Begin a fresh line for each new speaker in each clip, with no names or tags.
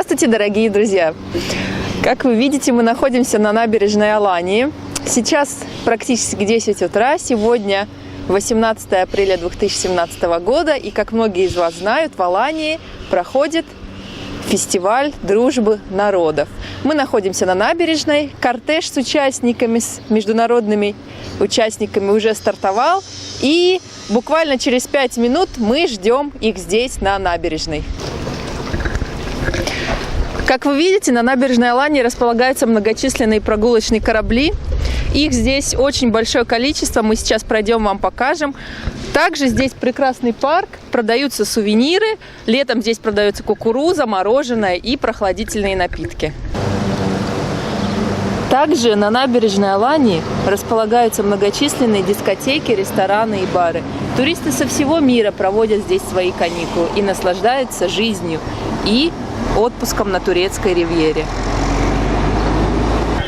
Здравствуйте, дорогие друзья! Как вы видите, мы находимся на набережной Алании. Сейчас практически 10 утра, сегодня 18 апреля 2017 года. И как многие из вас знают, в Алании проходит фестиваль дружбы народов. Мы находимся на набережной, кортеж с участниками, с международными участниками уже стартовал. И буквально через 5 минут мы ждем их здесь, на набережной. Как вы видите, на набережной Алании располагаются многочисленные прогулочные корабли. Их здесь очень большое количество, мы сейчас пройдем, вам покажем. Также здесь прекрасный парк, продаются сувениры. Летом здесь продается кукуруза, мороженое и прохладительные напитки. Также на набережной Алании располагаются многочисленные дискотеки, рестораны и бары. Туристы со всего мира проводят здесь свои каникулы и наслаждаются жизнью и отпуском на турецкой ривьере.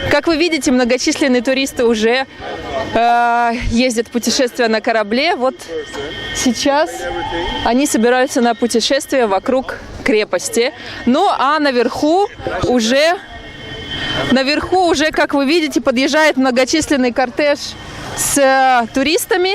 Как вы видите, многочисленные туристы уже ездят в путешествия на корабле. Вот сейчас они собираются на путешествие вокруг крепости. Ну а наверху уже, как вы видите, подъезжает многочисленный кортеж с туристами.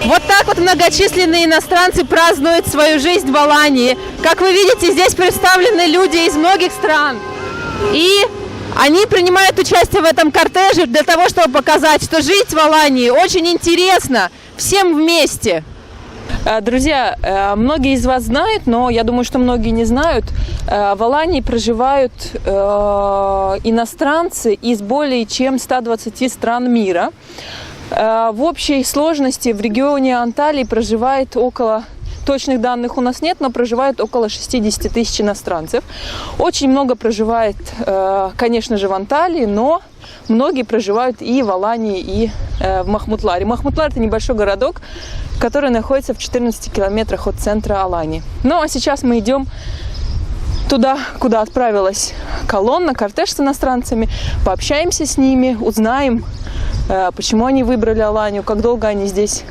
Вот так вот многочисленные иностранцы празднуют свою жизнь в Алании. Как вы видите, здесь представлены люди из многих стран. И они принимают участие в этом кортеже для того, чтобы показать, что жить в Алании очень интересно всем вместе. Друзья, многие из вас знают, но я думаю, что многие не знают. В Алании проживают иностранцы из более чем 120 стран мира. В общей сложности в регионе Анталии проживает около, точных данных у нас нет, но проживает около 60 тысяч иностранцев. Очень много проживает, конечно же, в Анталии, но многие проживают и в Алании, и в Махмутларе. Махмутлар – это небольшой городок, который находится в 14 километрах от центра Алании. Ну а сейчас мы идем туда, куда отправилась колонна, кортеж с иностранцами, пообщаемся с ними, узнаем, почему они выбрали Аланию, как долго они здесь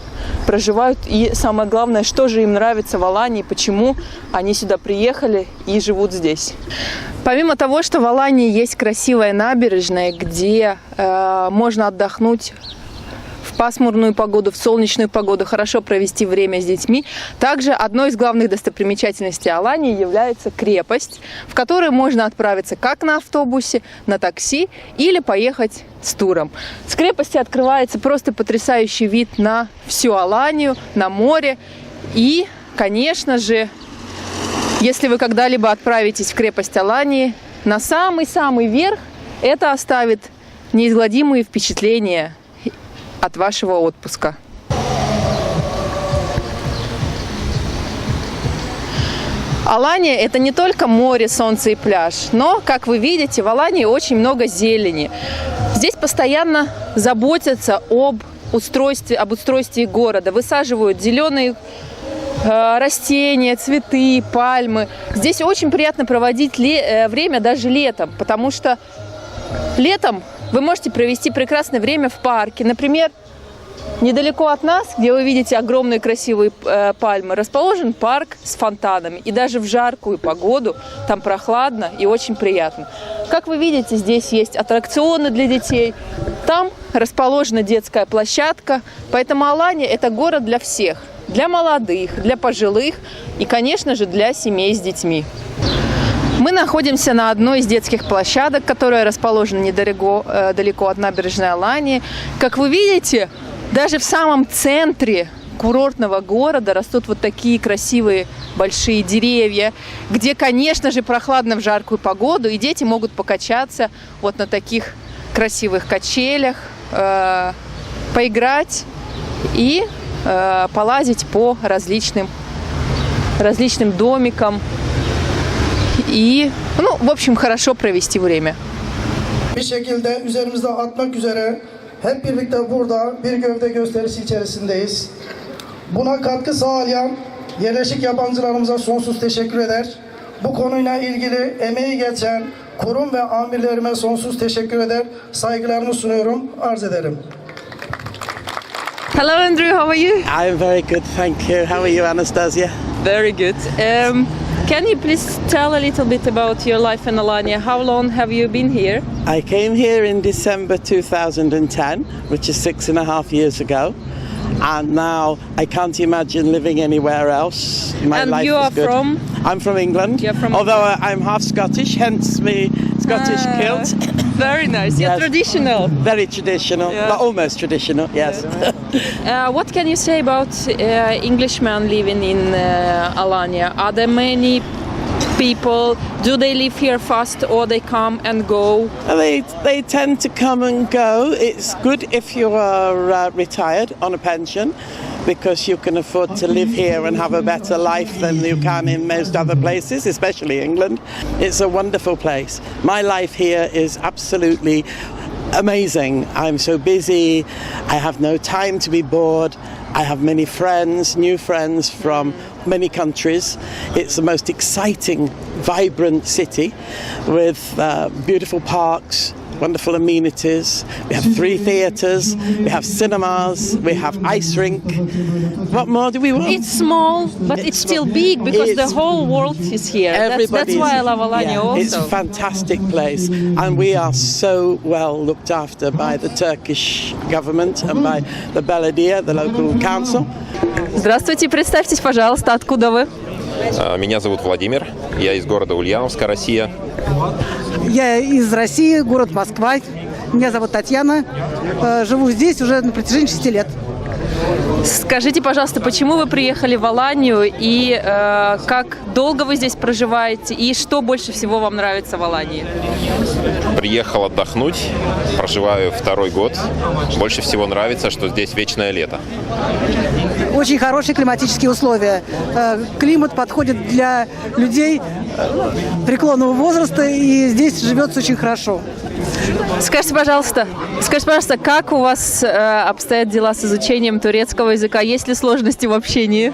проживают и, самое главное, что же им нравится в Алании, почему они сюда приехали и живут здесь. Помимо того, что в Алании есть красивая набережная, где можно отдохнуть в пасмурную погоду, в солнечную погоду, хорошо провести время с детьми. Также одной из главных достопримечательностей Алании является крепость, в которую можно отправиться как на автобусе, на такси или поехать с туром. С крепости открывается просто потрясающий вид на всю Аланию, на море. И, конечно же, если вы когда-либо отправитесь в крепость Алании, на самый-самый верх, это оставит неизгладимые впечатления от вашего отпуска. Алания – это не только море, солнце и пляж, но, как вы видите, в Алании очень много зелени. Здесь постоянно заботятся об устройстве города, высаживают зеленые растения, цветы, пальмы. Здесь очень приятно проводить время даже летом, потому что летом вы можете провести прекрасное время в парке. Например, недалеко от нас, где вы видите огромные красивые пальмы, расположен парк с фонтанами. И даже в жаркую погоду там прохладно и очень приятно. Как вы видите, здесь есть аттракционы для детей. Там расположена детская площадка. Поэтому Алания – это город для всех. Для молодых, для пожилых и, конечно же, для семей с детьми. Мы находимся на одной из детских площадок, которая расположена недалеко от набережной Алании. Как вы видите, даже в самом центре курортного города растут вот такие красивые большие деревья, где, конечно же, прохладно в жаркую погоду, и дети могут покачаться вот на таких красивых качелях, поиграть и полазить по различным домикам и, в общем, хорошо провести время.
Bir şekilde üzerimizde atmak üzere hep birlikte burada bir gövde gösterisi içerisindeyiz. Buna katkı sağlayan yerleşik yabancılarımıza sonsuz teşekkür eder. Bu konuyla ilgili emeği geçen kurum ve amirlerime sonsuz teşekkür eder. Saygılarımı sunuyorum, arz ederim.
Hello, Andrew. How are you?
I'm very good, thank you. How are you, Anastasia?
Very good. Can you please tell a little bit about your life in Alanya? How long have you been here?
I came here in December 2010, which is 6.5 years ago. And now I can't imagine living anywhere else. My
And
life
you
is
are
good.
from?
I'm from England.
You're from
Although I'm half Scottish, hence my Scottish kilt.
Very nice. You're
Yes.
traditional.
Very traditional,
Yeah.
but almost traditional, yes.
What can you say about Englishmen living in Alanya? Are there many people? Do they live here fast or they come and go?
They tend to come and go. It's good if you are retired on a pension, because you can afford to live here and have a better life than you can in most other places, especially England. It's a wonderful place. My life here is absolutely amazing. I'm so busy. I have no time to be bored. I have many friends, new friends from many countries. It's the most exciting, vibrant city with beautiful parks, wonderful amenities. We have 3 theatres, we have cinemas, we have ice rink. What more do we want?
It's small, but it's still big because the whole world is here. That's why I love Alanya also.
It's a fantastic place, and we are so well looked after by the Turkish government and by the Belediye, the local council.
Здравствуйте, представьтесь, пожалуйста, откуда вы?
Меня зовут Владимир, я из города Ульяновска, Россия.
Я из России, город Москва. Меня зовут Татьяна. Живу здесь уже на протяжении 6 лет.
Скажите, пожалуйста, почему вы приехали в Аланию и как долго вы здесь проживаете и что больше всего вам нравится в Алании?
Приехал отдохнуть, проживаю 2-й год. Больше всего нравится, что здесь вечное лето.
Очень хорошие климатические условия. Климат подходит для людей преклонного возраста, и здесь живется очень хорошо.
Скажите, пожалуйста, как у вас обстоят дела с изучением турецкого языка? Есть ли сложности в общении?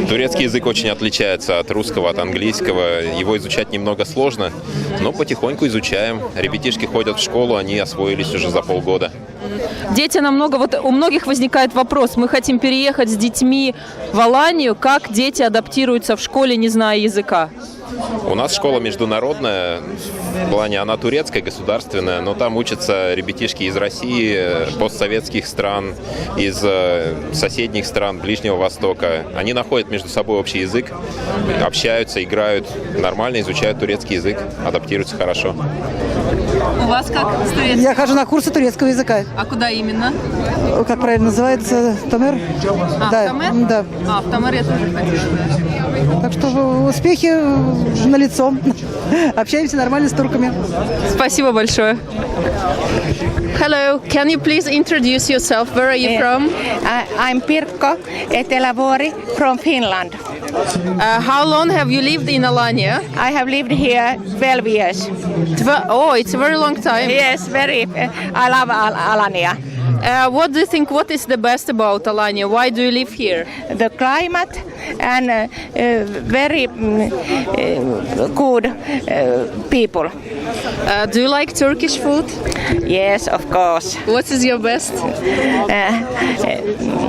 Турецкий язык очень отличается от русского, от английского. Его изучать немного сложно, но потихоньку изучаем. Ребятишки ходят в школу, они освоились уже за полгода.
Дети у многих возникает вопрос, мы хотим переехать с детьми в Аланию, как дети адаптируются в школе, не зная языка?
У нас школа международная, в плане она турецкая, государственная, но там учатся ребятишки из России, постсоветских стран, из соседних стран Ближнего Востока. Они находят между собой общий язык, общаются, играют, нормально изучают турецкий язык, адаптируются хорошо.
У вас как с турецким?
Я хожу на курсы турецкого языка.
А куда именно?
Как правильно называется? Томер? Да.
в Томер?
Да.
В Томер я тоже хотела.
Так что успехи налицо. Общаемся нормально с турками.
Спасибо большое. Hello, can you please introduce yourself? Where are you from?
I'm Pirkko Etelävuori from Finland.
How long have you lived in Alanya?
I have lived here 12 years.
Oh, it's a very long time.
Yes, very. I love Alanya.
What do you think? What is the best about Alanya? Why do you live here?
The climate and very good people.
Do you like Turkish food?
Yes, of course.
What is your best?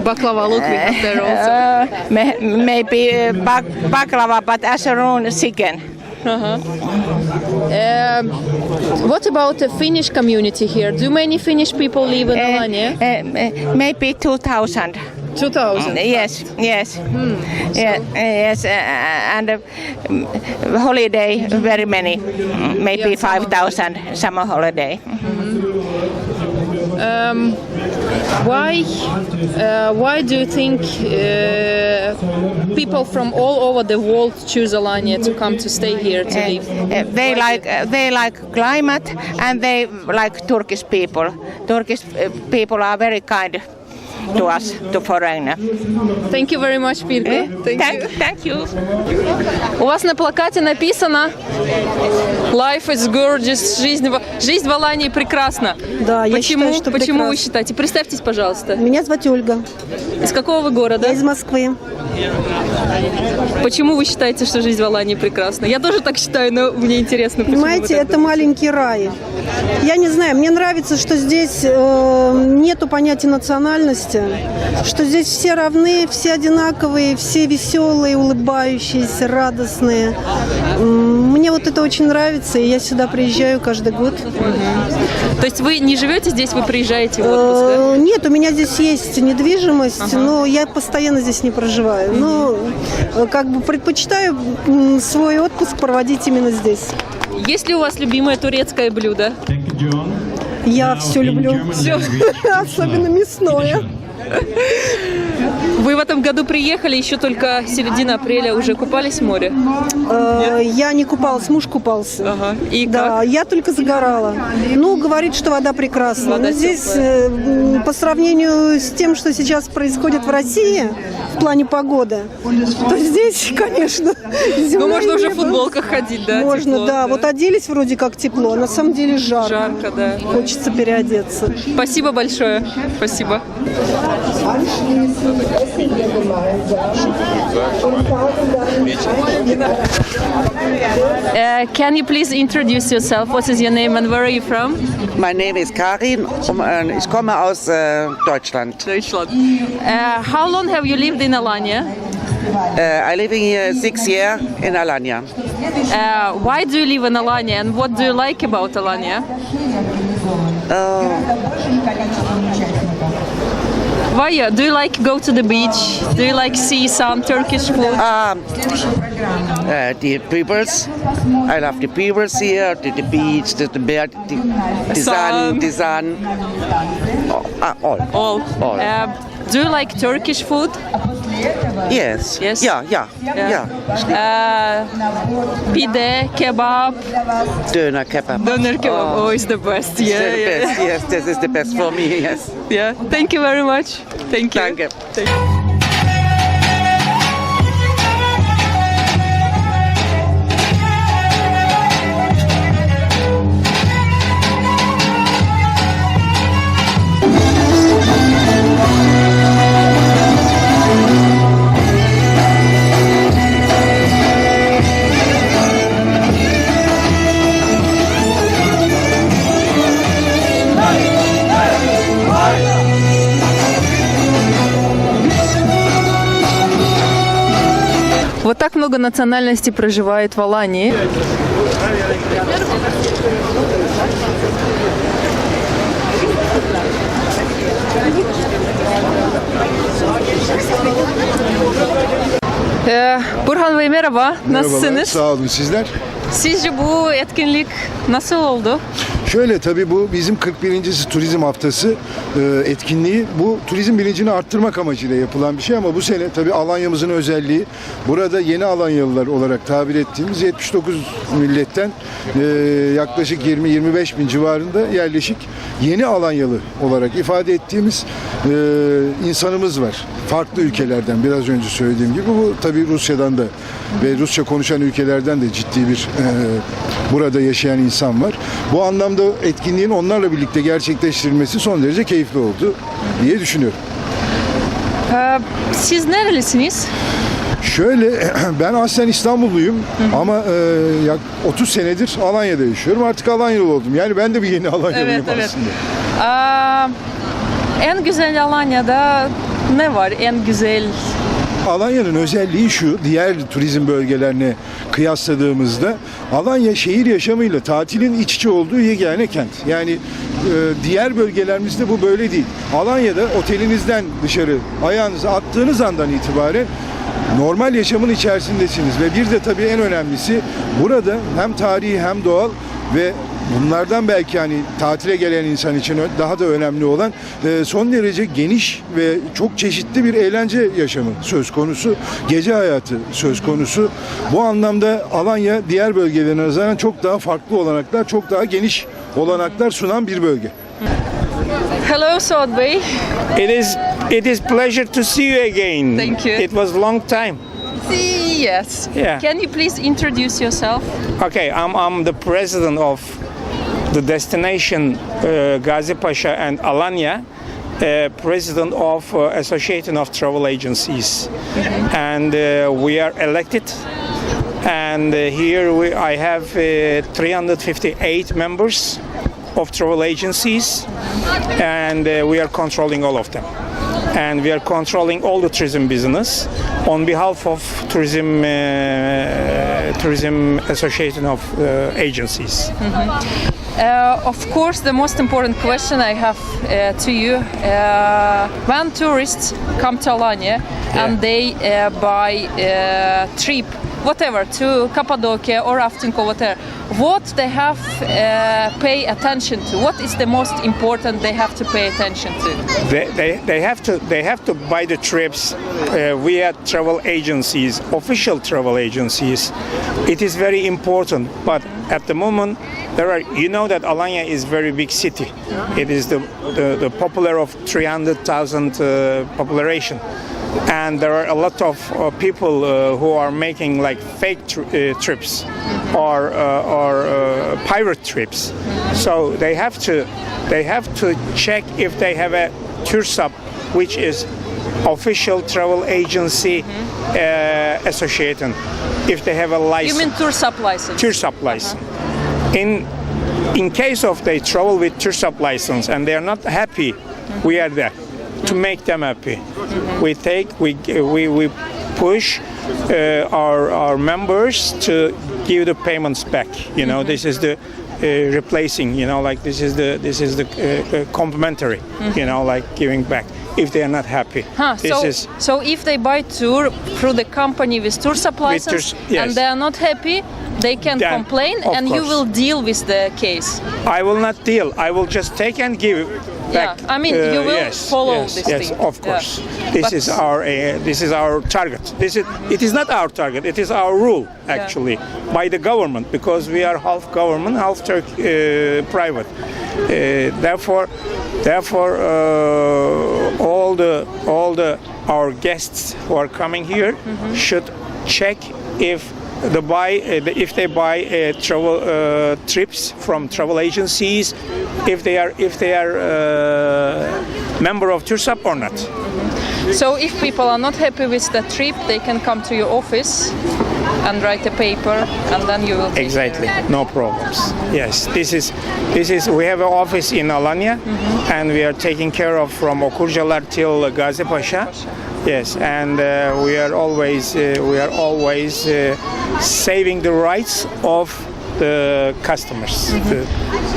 Baklava, look, we have there also.
Maybe baklava, but asarun chicken.
What about the Finnish community here? Do many Finnish people live in Alanya?
Maybe 2,000.
2,000.
Yes. Yes, and holiday very many, maybe 5,000 summer holiday.
Why do you think people from all over the world choose Alanya to come to stay here to live?
They like climate and they like Turkish people. Turkish people are very kind to us, to foreigner.
Thank you very much, Pirko.
Thank you.
У вас на плакате написано "Life is gorgeous", жизнь в Алании прекрасна.
Да, я
Почему?
считаю, что
Почему вы
прекрасно.
считаете? Представьтесь, пожалуйста.
Меня зовут Ольга.
Из какого вы города?
Я из Москвы.
Почему вы считаете, что жизнь в Алании прекрасна? Я тоже так считаю, но мне интересно, почему
Понимаете,
вы так
это маленький рай. Я не знаю, мне нравится, что здесь нету понятия национальности, что здесь все равны, все одинаковые, все веселые, улыбающиеся, радостные. Мне вот это очень нравится, и я сюда приезжаю каждый год.
То есть вы не живете здесь, вы приезжаете в отпуск, да?
Нет, у меня здесь есть недвижимость, но я постоянно здесь не проживаю. Но как бы предпочитаю свой отпуск проводить именно здесь.
Есть ли у вас любимое турецкое блюдо?
Я все люблю.
Всё.
Особенно мясное.
Вы в этом году приехали, еще только середина апреля, уже купались в море?
Я не купалась, муж купался.
Ага. И
Да,
как?
я только загорала. Ну, говорит, что вода прекрасна.
Вода
Но здесь,
теплая.
по сравнению с тем, что сейчас происходит в России в плане погоды, то здесь, конечно,
Ну,
земное
можно уже в
небо.
футболках ходить, да?
Можно,
тепло,
да. Вот оделись вроде как тепло, а на самом деле жарко.
Жарко, да.
Хочется переодеться.
Спасибо большое. Спасибо. Can you please introduce yourself? What is your name and where are you from?
Mein Name ist Karin, ich komme aus Deutschland.
Deutschland. How long have you lived in Alanya?
I living here 6 years in Alanya.
Why do you live in Alanya and what do you like about Alanya? Why? Do you like go to the beach? Do you like see some Turkish food?
The peoples, I love the peoples here, the beach, the bear, the
Sun.
sun, all.
All. Do you like Turkish food?
Yes.
Yes.
Yeah.
Pide, kebab,
Döner kebab.
doner kebab. Oh, it's the best. Yeah,
The
yeah.
best. Yes, this is the best for me. Yes.
Yeah. Thank you very much. Thank you.
Danke.
Вот так много национальностей проживает в Алании. Burhan Bey merhaba. Nasılsınız?
Sağ olun sizler.
Sizce bu etkinlik nasıl oldu?
Şöyle tabii bu bizim 41. Turizm Haftası etkinliği. Bu turizm bilincini arttırmak amacıyla yapılan bir şey ama bu sene tabii Alanya'mızın özelliği burada yeni Alanyalılar olarak tabir ettiğimiz 79 milletten yaklaşık 20-25 bin civarında yerleşik yeni Alanyalı olarak ifade ettiğimiz insanımız var. Farklı ülkelerden biraz önce söylediğim gibi bu tabii Rusya'dan da ve Rusça konuşan ülkelerden de ciddi bir burada yaşayan insan var. Bu anlamda etkinliğin onlarla birlikte gerçekleştirilmesi son derece keyifli oldu diye düşünüyorum.
Siz nerelisiniz?
Şöyle ben aslen İstanbulluyum ama 30 senedir Alanya'da yaşıyorum. Artık Alanyalı oldum. Yani ben de bir yeni Alanyalıyım aslında.
En güzel Alanya'da ne var? En güzel
Alanya'nın özelliği şu, diğer turizm bölgelerine kıyasladığımızda Alanya şehir yaşamıyla tatilin iç içe olduğu yegane kent. Yani diğer bölgelerimizde bu böyle değil. Alanya'da otelinizden dışarı ayağınızı attığınız andan itibaren normal yaşamın içerisindesiniz ve bir de tabii en önemlisi burada hem tarihi hem doğal ve bunlardan belki hani tatile gelen insan için daha da önemli olan son derece geniş ve çok çeşitli bir eğlence yaşamı söz konusu. Gece hayatı söz konusu. Bu anlamda Alanya diğer bölgelerine nazaran çok daha farklı olanaklar, çok daha geniş olanaklar sunan bir bölge.
Hello, Suat Bey.
It is pleasure to see you again.
Thank you.
It was long time.
Yes.
Yeah.
Can you please introduce yourself?
Okay, I'm the president of the destination Gazi Pasha and Alanya, president of Association of Travel Agencies, and we are elected. And here I have 358 members of travel agencies, and we are controlling all of them. And we are controlling all the tourism business on behalf of Tourism Association of Agencies.
Of course, the most important question I have to you: when tourists come to Alanya and they buy trip, whatever, to Cappadocia or rafting or whatever, what they have pay attention to? What is the most important they have to pay attention to?
They have to buy the trips via travel agencies, official travel agencies. It is very important, but at the moment you know that Alanya is very big city. It is the popular of 300,000 population. And there are a lot of people who are making like fake trips or pirate trips. So they have to check if they have a TURSAP, which is official travel agency association. If they have a license.
You mean TURSAP license?
TURSAP license. In case of they travel with TURSAP license and they are not happy, we are there to make them happy. We push our members to give the payments back. You know, this is the replacing. You know, like this is the complimentary. You know, like giving back if they are not happy.
So if they buy tour through the company with TURSAP license
yes.
and they are not happy, they can complain and you will deal with the case.
I will not deal. I will just take and give back.
Yeah, I mean you will follow this thing.
Yes, of course. This is our target. It is not our target. It is our rule actually by the government, because we are half government, half private. Therefore, all our guests who are coming here should check if they buy travel trips from travel agencies, if they are member of TURSAP or not.
So if people are not happy with the trip, they can come to your office and write a paper, and then you will take
exactly
care.
No problems. Yes, this is we have an office in Alanya, and we are taking care of from Okurcalar till Gazi Pasha. Yes, and we are always saving the rights of the customers.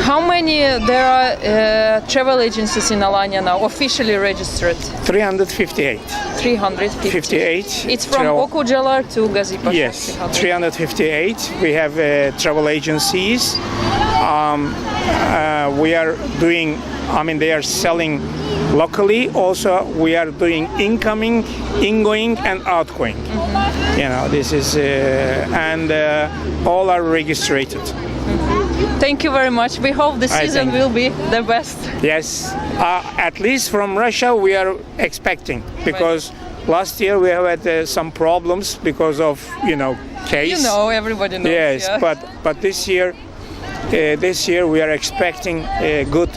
How many there are travel agencies in Alanya now officially registered?
358.
358. It's from Okurcalar to Gazi Pasha.
Yes, 358. We have travel agencies. We are doing. I mean, they are selling locally. Also, we are doing incoming, ingoing, and outgoing. You know, this is and all are registered.
Thank you very much. We hope the season will be the best.
Yes, at least from Russia we are expecting, because last year we have had some problems because of case.
You know, everybody knows.
Yes,
yeah.
but this year we are expecting a good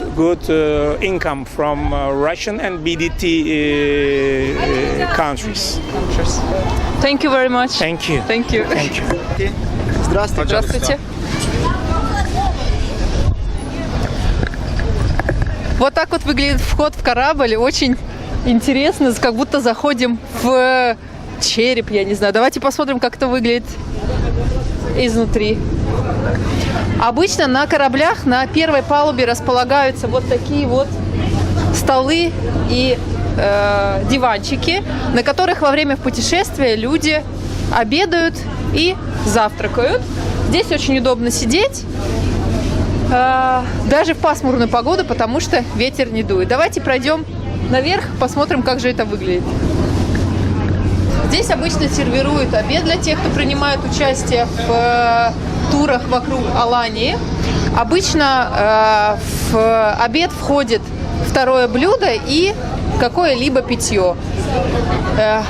income from Russian and BDT countries.
Thank you very much.
Thank you.
Thank you.
Thank you.
Здравствуйте. Вот так вот выглядит вход в корабль. Очень интересно, как будто заходим в череп, я не знаю. Давайте посмотрим, как это выглядит изнутри. Обычно на кораблях на первой палубе располагаются вот такие вот столы и диванчики, на которых во время путешествия люди обедают и завтракают. Здесь очень удобно сидеть. даже в пасмурную погоду, потому что ветер не дует. Давайте пройдем наверх, посмотрим, как же это выглядит. Здесь обычно сервируют обед для тех, кто принимает участие в турах вокруг Алании. Обычно в обед входит второе блюдо и какое-либо питье.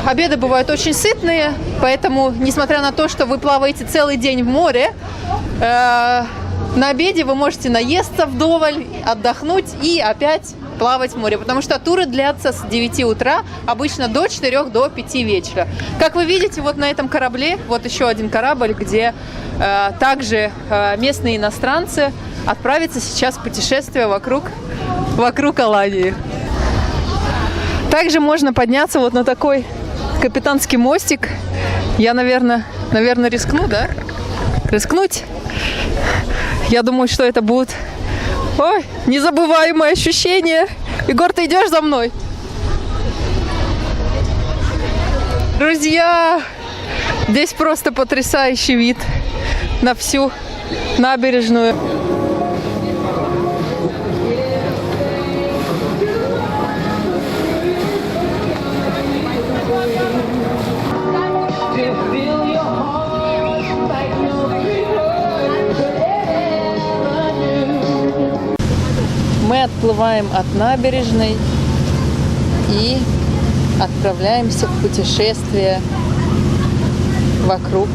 Обеды бывают очень сытные, поэтому, несмотря на то, что вы плаваете целый день в море, на обеде вы можете наесться вдоволь, отдохнуть и опять плавать в море, потому что туры длятся с 9 утра, обычно до 4, до 5 вечера. Как вы видите, вот на этом корабле, вот еще один корабль, где также местные иностранцы отправятся сейчас в путешествие вокруг Алании. Также можно подняться вот на такой капитанский мостик. Я, наверное, рискну, да? Рискнуть? Я думаю, что это будет... Ой, незабываемое ощущение. Егор, ты идешь за мной? Друзья, здесь просто потрясающий вид на всю набережную. Мы отплываем от набережной и отправляемся в путешествие вокруг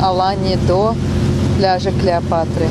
Алании до пляжа Клеопатры.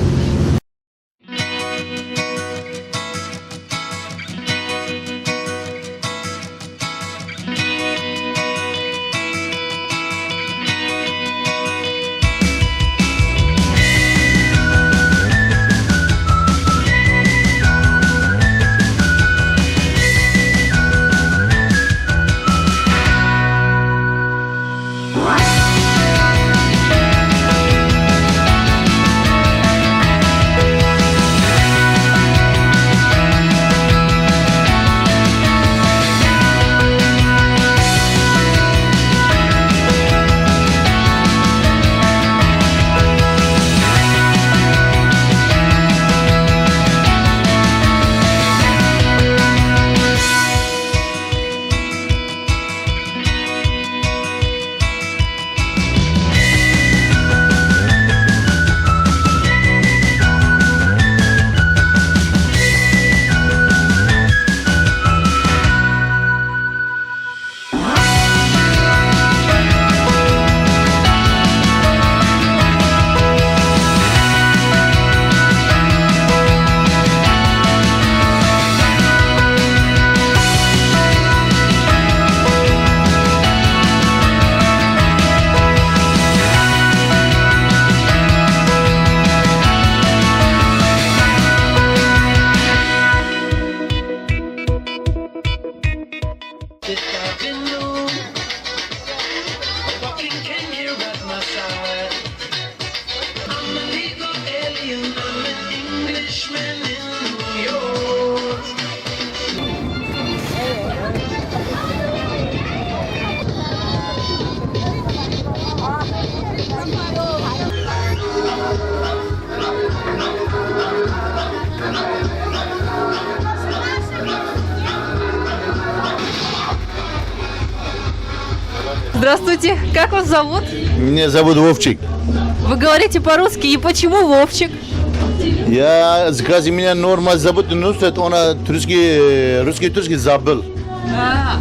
Здравствуйте, как вас зовут?
Меня зовут Вовчик.
Вы говорите по-русски, и почему Вовчик?
Я заказы меня норма зовут Нусрет, она русский забыл.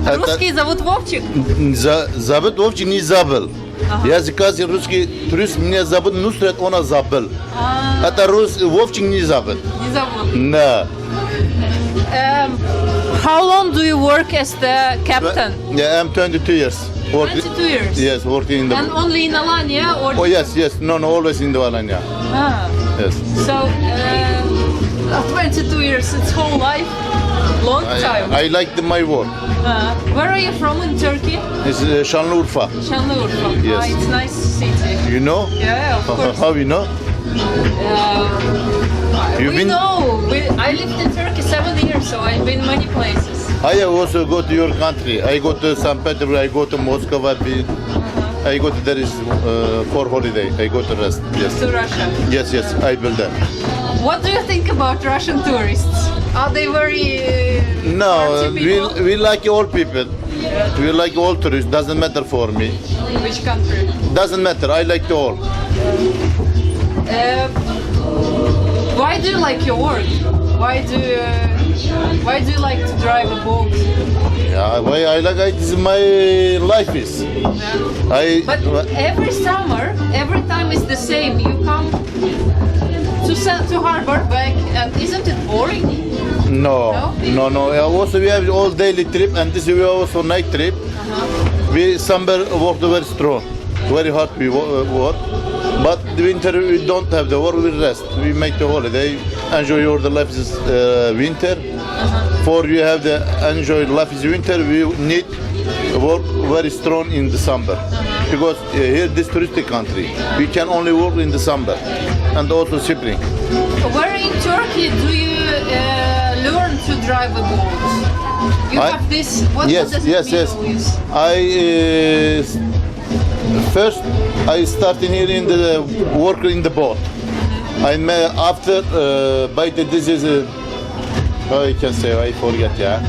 Русский зовут Вовчик?
Зовут Вовчик, не забыл. Я заказы русский турист, меня зовут Нусрет, она забыл. Это Вовчик не забыл.
Не забыл.
Да.
How long do you work as the captain?
Yeah, I'm 22 years.
22 years?
Yes, working in the...
And only in Alanya? Or...
Oh, yes. No, always in the Alanya. Yes.
So, 22 years, it's whole life? Long time?
I like my work.
Where are you from in Turkey?
It's Şanlıurfa.
Şanlıurfa.
Yes.
It's a nice city.
You know?
Yeah, of course.
How you know?
I lived in Turkey 7 years, so I've been many places.
I also go to your country. I go to St. Petersburg, I go to Moscow, I go to there is for holiday. I go to rest. Yes.
To Russia?
Yes, I will there.
What do you think about Russian tourists? Are they very
No,
party people?
we like all people. We like all tourists. Doesn't matter for me.
Which country?
Doesn't matter. I like the all.
Why do you like your work? Why do you like to drive a boat?
Yeah, why I like it is my life is.
But every summer, every time is the same. You come to harbor back, and isn't it boring?
No. Also, we have all daily trip, and this we have also night trip. We summer work very strong, very hard we work. But the winter we don't have the work, we rest. We make the holiday, enjoy your the life is winter. For you have the enjoy life is winter, we need work very strong in the summer. Because here this touristic country, we can only work in the summer and also spring.
Where in Turkey do you learn to drive a boat? You have this. What does it mean?
First, I started here in the work in the boat. After by the this is how I can say I forget. Yeah.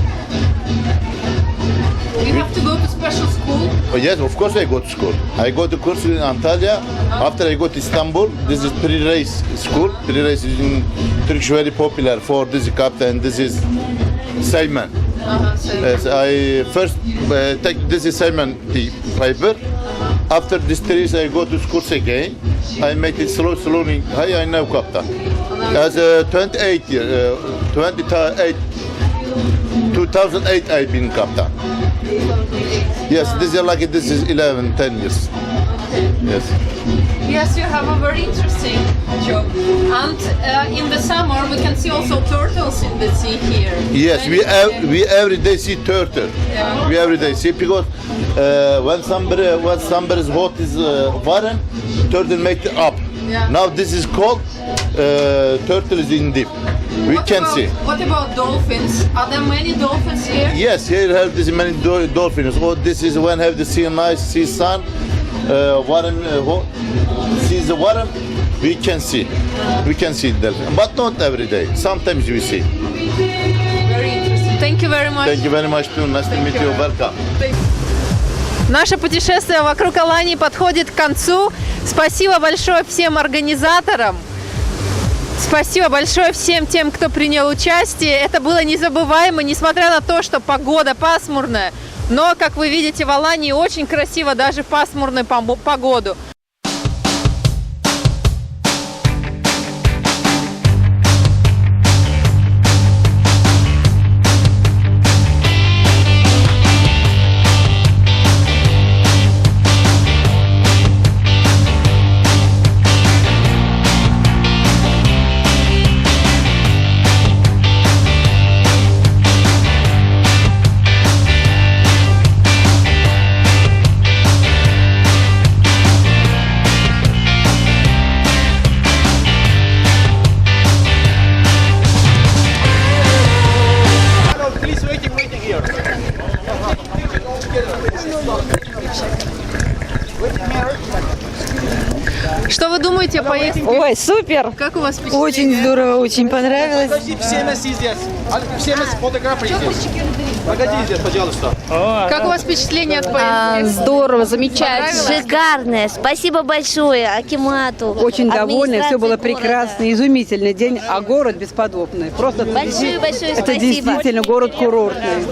You have to go to special school.
Oh, yes, of course I go to school. I go to course in Antalya. After I go to Istanbul, this is pre-race school. Pre-race is in Turkish very popular for this captain. This is Simon. Yes, I first take this is Simon paper. After this 3 years, I go to school again. I make it slowly. I know captain. As 28 year, 2008 I've been captain. Yes, this is 11, 10 years. Yes.
Yes, you have a very interesting job. And in the summer, we can see also turtles in the sea here.
Yes, we every day see turtle.
Yeah.
We every day see because when somebody's hot is warm, turtle make it up.
Yeah.
Now this is cold, turtle is in deep.
What about dolphins? Are there many dolphins here?
Yes, here have this many dolphins. Oh, this is when have the sea nice, sea sun, warm, sees the warm. We can see dolphin, but not every day. Sometimes we see.
Very interesting. Thank you very much.
Thank you very much too. Nice to meet you. Welcome.
Наше путешествие вокруг Алании подходит к концу. Спасибо большое всем организаторам. Спасибо большое всем тем, кто принял участие. Это было незабываемо, несмотря на то, что погода пасмурная. Но, как вы видите, в Алании очень красиво даже в пасмурную погоду. Что вы думаете о поездке?
Ой, супер!
Как у вас впечатление?
Очень здорово, очень понравилось.
Как у вас впечатление от поездки?
Здорово, замечательно.
Шикарное. Спасибо большое Акимату.
Очень довольна, все было прекрасно, изумительный день, а город бесподобный. Просто
Большое
это
спасибо.
действительно город курортный.